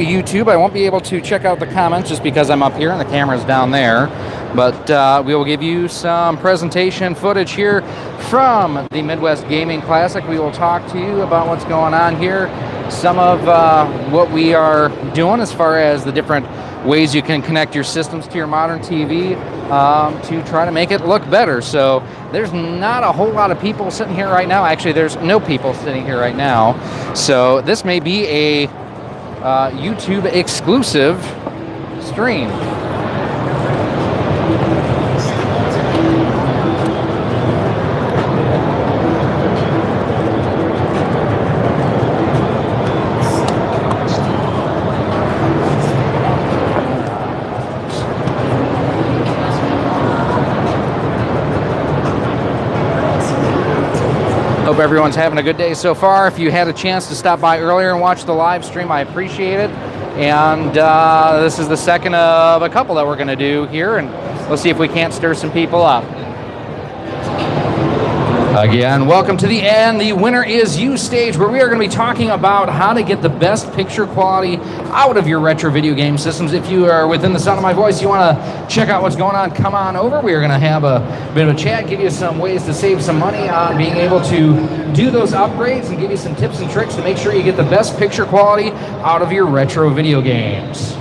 YouTube. I won't be able to check out the comments just because I'm up here and the camera's down there. But we will give you some presentation footage here from the Midwest Gaming Classic. We will talk to you about what's going on here, some of what we are doing as far as the different ways you can connect your systems to your modern TV to try to make it look better. So there's not a whole lot of people sitting here right now. Actually, there's no people sitting here right now. So this may be a YouTube exclusive stream. Hope everyone's having a good day so far. If you had a chance to stop by earlier and watch the live stream, I appreciate it. And this is the second of a couple that we're going to do here, and we'll see if we can't stir some people up. Again, welcome to the end. The Winner Is You stage, where we are going to be talking about how to get the best picture quality out of your retro video game systems. If you are within the sound of my voice, you want to check out what's going on, come on over. We are going to have a bit of a chat, give you some ways to save some money on being able to do those upgrades, and give you some tips and tricks to make sure you get the best picture quality out of your retro video games.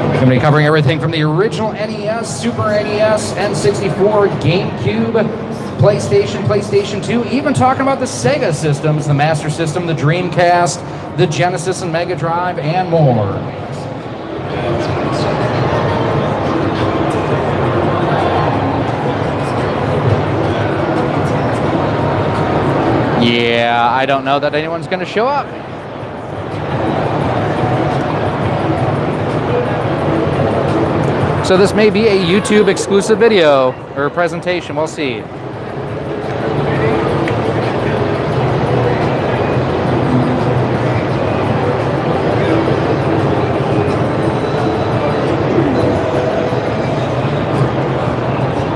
We're going to be covering everything from the original NES, Super NES, N64, GameCube, PlayStation 2, even talking about the Sega systems, the Master System, the Dreamcast, the Genesis and Mega Drive, and more. Yeah, I don't know that anyone's going to show up. So this may be a YouTube exclusive video or presentation, we'll see.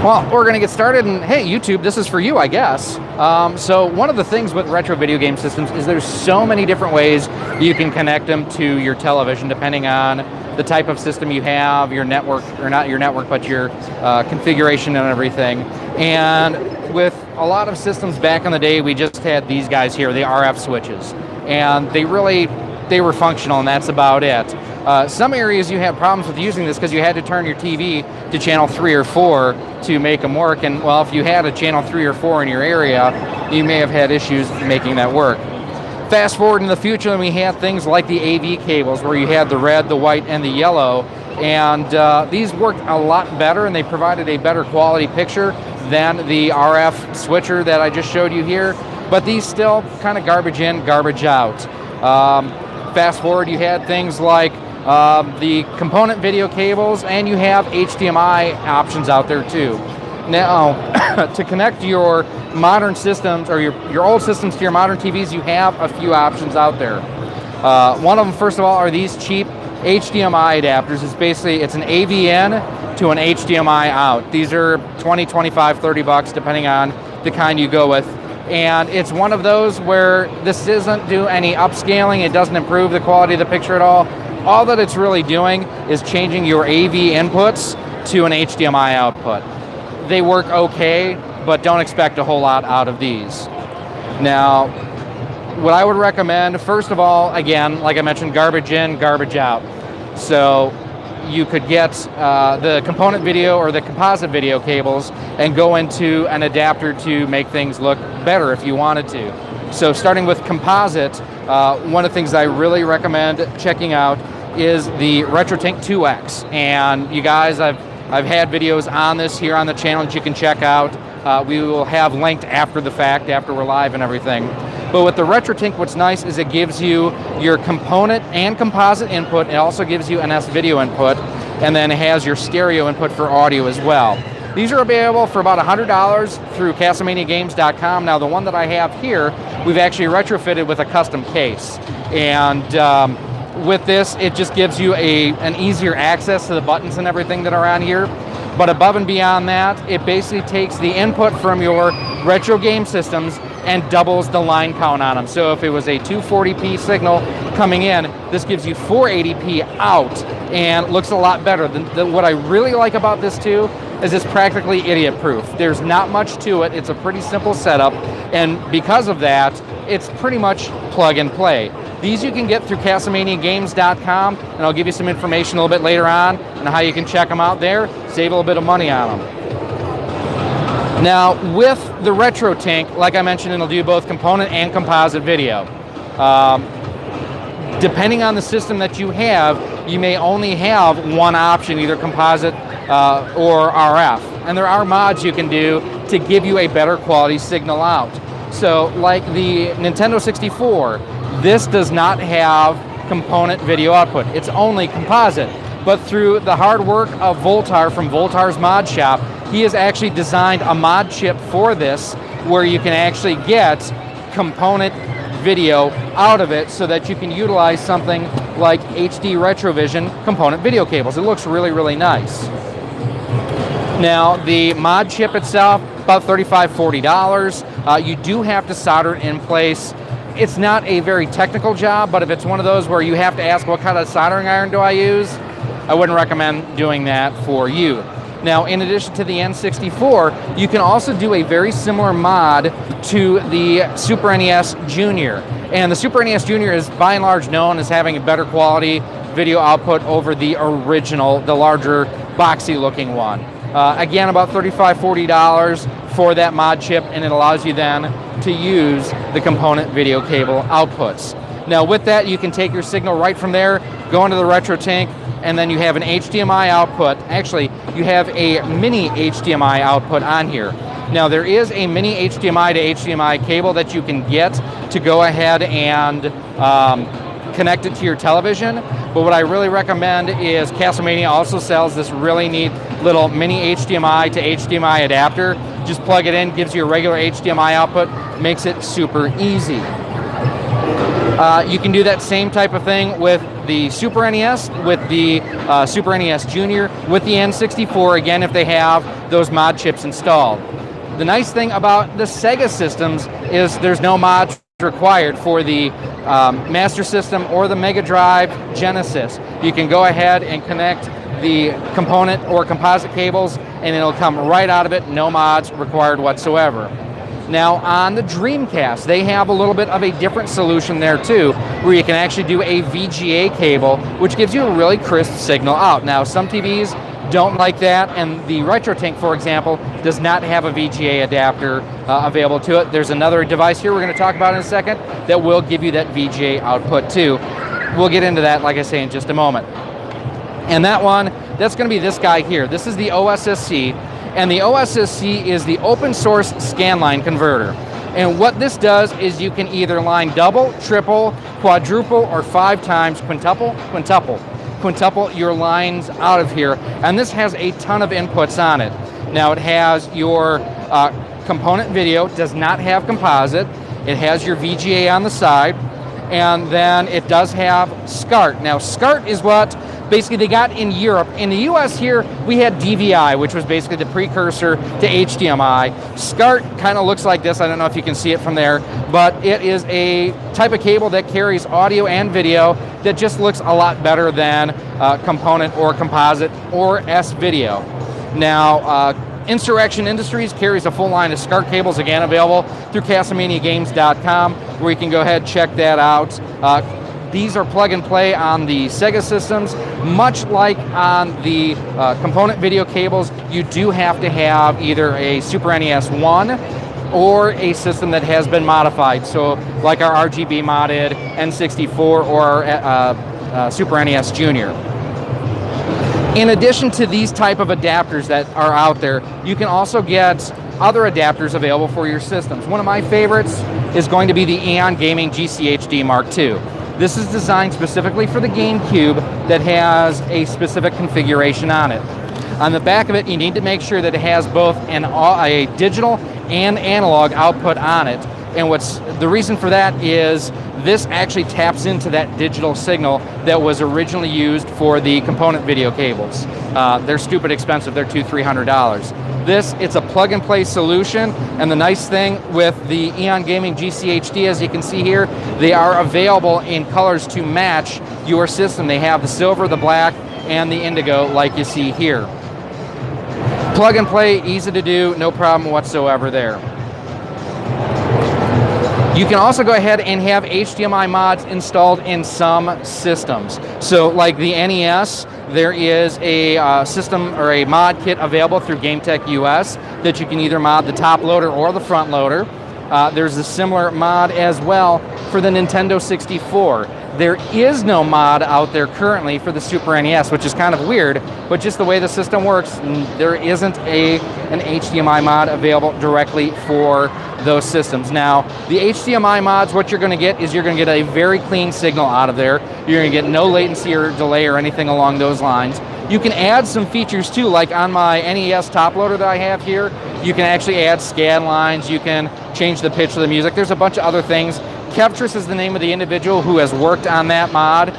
Well, we're going to get started, and hey, YouTube, this is for you, I guess. So one of the things with retro video game systems is there's so many different ways you can connect them to your television, depending on the type of system you have, your network, or not your network, but your configuration and everything. And with a lot of systems back in the day, we just had these guys here, the RF switches. And they were functional, and that's about it. Some areas you had problems with using this because you had to turn your TV to channel 3 or 4 to make them work. And well, if you had a channel 3 or 4 in your area, you may have had issues making that work. Fast forward in the future, and we had things like the AV cables, where you had the red, the white, and the yellow, and these worked a lot better, and they provided a better quality picture than the RF switcher that I just showed you here, but these still kind of garbage in, garbage out. Fast forward, you had things like the component video cables, and you have HDMI options out there too. Now, to connect your modern systems, or your old systems to your modern TVs, you have a few options out there. One of them, first of all, are these cheap HDMI adapters. It's an AV in to an HDMI out. These are 20, 25, 30 bucks, depending on the kind you go with. And it's one of those where this doesn't do any upscaling, it doesn't improve the quality of the picture at all. All that it's really doing is changing your AV inputs to an HDMI output. They work okay, but don't expect a whole lot out of these. Now, what I would recommend, first of all, again, like I mentioned, garbage in, garbage out. So you could get the component video or the composite video cables and go into an adapter to make things look better if you wanted to. So starting with composite, one of the things I really recommend checking out is the RetroTink 2X. And you guys, I've had videos on this here on the channel that you can check out. We will have linked after the fact, after we're live and everything. But with the RetroTink, what's nice is it gives you your component and composite input. It also gives you an S-video input, and then it has your stereo input for audio as well. These are available for about $100 through CastleManiaGames.com. Now, the one that I have here, we've actually retrofitted with a custom case. And with this, it just gives you an easier access to the buttons and everything that are on here. But above and beyond that, it basically takes the input from your retro game systems and doubles the line count on them. So if it was a 240p signal coming in, this gives you 480p out and looks a lot better. What I really like about this too is it's practically idiot-proof. There's not much to it. It's a pretty simple setup, and because of that, it's pretty much plug and play. These you can get through CastlemaniaGames.com, and I'll give you some information a little bit later on how you can check them out there, save a little bit of money on them. Now, with the RetroTink, like I mentioned, it'll do both component and composite video. Depending on the system that you have, you may only have one option, either composite or RF. And there are mods you can do to give you a better quality signal out. So, like the Nintendo 64, this does not have component video output. It's only composite. But through the hard work of Voltar from Voltar's Mod Shop, he has actually designed a mod chip for this where you can actually get component video out of it so that you can utilize something like HD Retrovision component video cables. It looks really, really nice. Now, the mod chip itself, about $35, $40. You do have to solder it in place. It's not a very technical job, but if it's one of those where you have to ask what kind of soldering iron do I use, I wouldn't recommend doing that for you. Now, in addition to the N64, you can also do a very similar mod to the Super NES Junior. And the Super NES Junior is by and large known as having a better quality video output over the original, the larger boxy looking one. Again, about $35, $40 for that mod chip, and it allows you then to use the component video cable outputs. Now with that, you can take your signal right from there, go into the RetroTink, and then you have an HDMI output. Actually, you have a mini HDMI output on here. Now there is a mini HDMI to HDMI cable that you can get to go ahead and connect it to your television. But what I really recommend is Castlemania also sells this really neat little mini HDMI to HDMI adapter. Just plug it in, gives you a regular HDMI output, makes it super easy. You can do that same type of thing with the Super NES, with the Super NES Junior, with the N64, again, if they have those mod chips installed. The nice thing about the Sega systems is there's no mods required for the Master System or the Mega Drive Genesis. You can go ahead and connect the component or composite cables and it'll come right out of it, no mods required whatsoever. Now on the Dreamcast, they have a little bit of a different solution there too, where you can actually do a VGA cable, which gives you a really crisp signal out. Now some TVs don't like that, and the RetroTink, for example, does not have a VGA adapter available to it. There's another device here we're going to talk about in a second that will give you that VGA output too. We'll get into that, like I say, in just a moment. And that one, that's going to be this guy here. This is the OSSC, and the OSSC is the open source scanline converter. And what this does is you can either line double, triple, quadruple, or 5 times quintuple your lines out of here, and this has a ton of inputs on it. Now it has your component video, does not have composite, it has your VGA on the side, and then it does have SCART. Now SCART is what basically they got in Europe. In the US here, we had DVI, which was basically the precursor to HDMI. SCART kind of looks like this. I don't know if you can see it from there, but it is a type of cable that carries audio and video that just looks a lot better than component or composite or S-video. Now, Insurrection Industries carries a full line of SCART cables, again available through CastlemaniaGames.com, where you can go ahead and check that out. These are plug and play on the Sega systems. Much like on the component video cables, you do have to have either a Super NES 1 or a system that has been modified. So like our RGB modded N64 or our Super NES Junior. In addition to these type of adapters that are out there, you can also get other adapters available for your systems. One of my favorites is going to be the Eon Gaming GCHD Mark II. This is designed specifically for the GameCube that has a specific configuration on it. On the back of it, you need to make sure that it has both a digital and analog output on it. And what's the reason for that is this actually taps into that digital signal that was originally used for the component video cables. They're stupid expensive. They're $200-300. This, it's a plug-and-play solution, and the nice thing with the Eon Gaming GCHD, as you can see here, they are available in colors to match your system. They have the silver, the black, and the indigo, like you see here. Plug and play, easy to do, no problem whatsoever there. You can also go ahead and have HDMI mods installed in some systems. So like the NES, there is a system or a mod kit available through GameTech US that you can either mod the top loader or the front loader. There's a similar mod as well for the Nintendo 64. There is no mod out there currently for the Super NES, which is kind of weird, but just the way the system works, there isn't an HDMI mod available directly for those systems. Now, the HDMI mods, what you're going to get is you're going to get a very clean signal out of there. You're going to get no latency or delay or anything along those lines. You can add some features too, like on my NES top loader that I have here, you can actually add scan lines, you can change the pitch of the music. There's a bunch of other things. Kevtris is the name of the individual who has worked on that mod.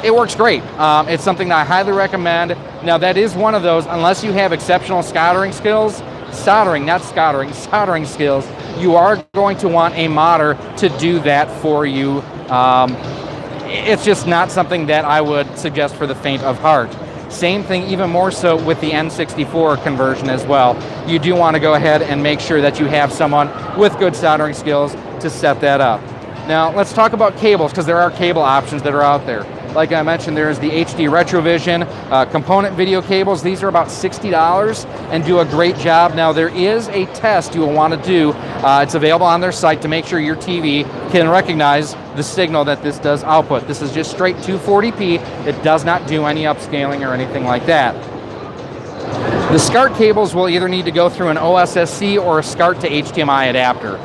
It works great. It's something that I highly recommend. Now that is one of those, unless you have exceptional soldering skills, soldering skills, you are going to want a modder to do that for you. It's just not something that I would suggest for the faint of heart. Same thing, even more so with the N64 conversion as well. You do want to go ahead and make sure that you have someone with good soldering skills to set that up. Now let's talk about cables, because there are cable options that are out there. Like I mentioned, there's the HD Retrovision component video cables. These are about $60 and do a great job. Now there is a test you will want to do. It's available on their site to make sure your TV can recognize the signal that this does output. This is just straight 240p. It does not do any upscaling or anything like that. The SCART cables will either need to go through an OSSC or a SCART to HDMI adapter.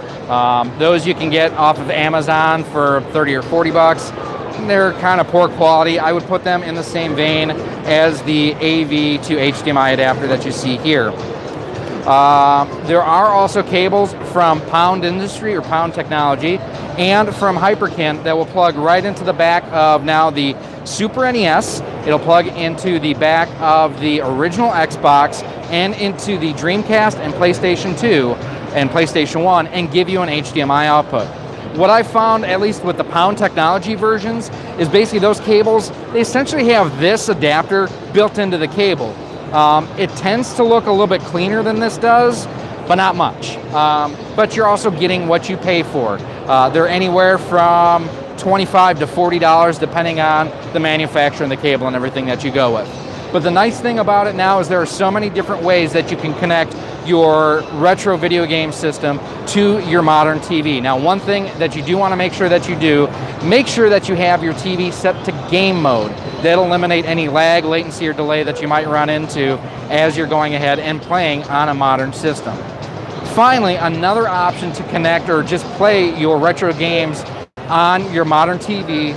Those you can get off of Amazon for 30 or 40 bucks. They're kind of poor quality. I would put them in the same vein as the AV to HDMI adapter that you see here. There are also cables from Pound Industry or Pound Technology and from Hyperkin that will plug right into the back of now the Super NES. It'll plug into the back of the original Xbox and into the Dreamcast and PlayStation 2 and PlayStation 1 and give you an HDMI output. What I found, at least with the Pound Technology versions, is basically those cables, they essentially have this adapter built into the cable. It tends to look a little bit cleaner than this does, but not much. But you're also getting what you pay for. They're anywhere from $25 to $40 depending on the manufacturer and the cable and everything that you go with. But the nice thing about it now is there are so many different ways that you can connect your retro video game system to your modern TV. Now, one thing that you do want to make sure that you do, make sure that you have your TV set to game mode. That'll eliminate any lag, latency, or delay that you might run into as you're going ahead and playing on a modern system. Finally, another option to connect or just play your retro games on your modern TV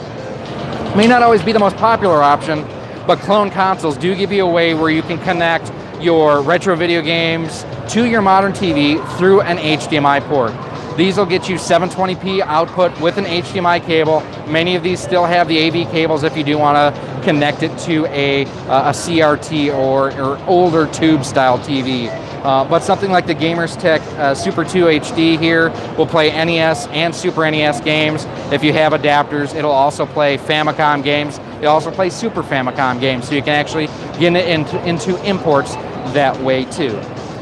may not always be the most popular option, but clone consoles do give you a way where you can connect your retro video games to your modern TV through an HDMI port. These will get you 720p output with an HDMI cable. Many of these still have the AV cables if you do want to connect it to a CRT or older tube style TV. But something like the Gamerstech Super 2 HD here will play NES and Super NES games. If you have adapters, it'll also play Famicom games. It'll also play Super Famicom games, so you can actually get it into imports that way too.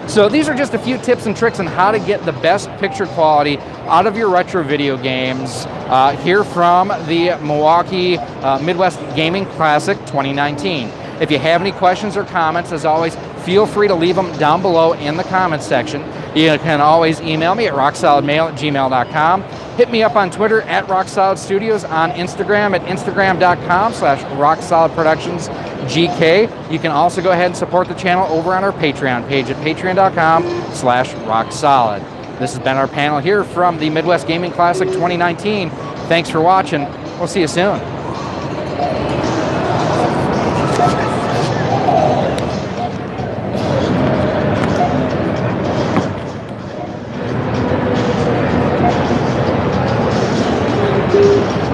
So these are just a few tips and tricks on how to get the best picture quality out of your retro video games here from the Milwaukee Midwest Gaming Classic 2019. If you have any questions or comments, as always, feel free to leave them down below in the comments section. You can always email me at roxsolidmail@gmail.com. Hit me up on Twitter at RoXolid Studios, on Instagram at instagram.com/RoXolid Productions GK. You can also go ahead and support the channel over on our Patreon page at patreon.com/RoXolid. This has been our panel here from the Midwest Gaming Classic 2019. Thanks for watching. We'll see you soon. bye.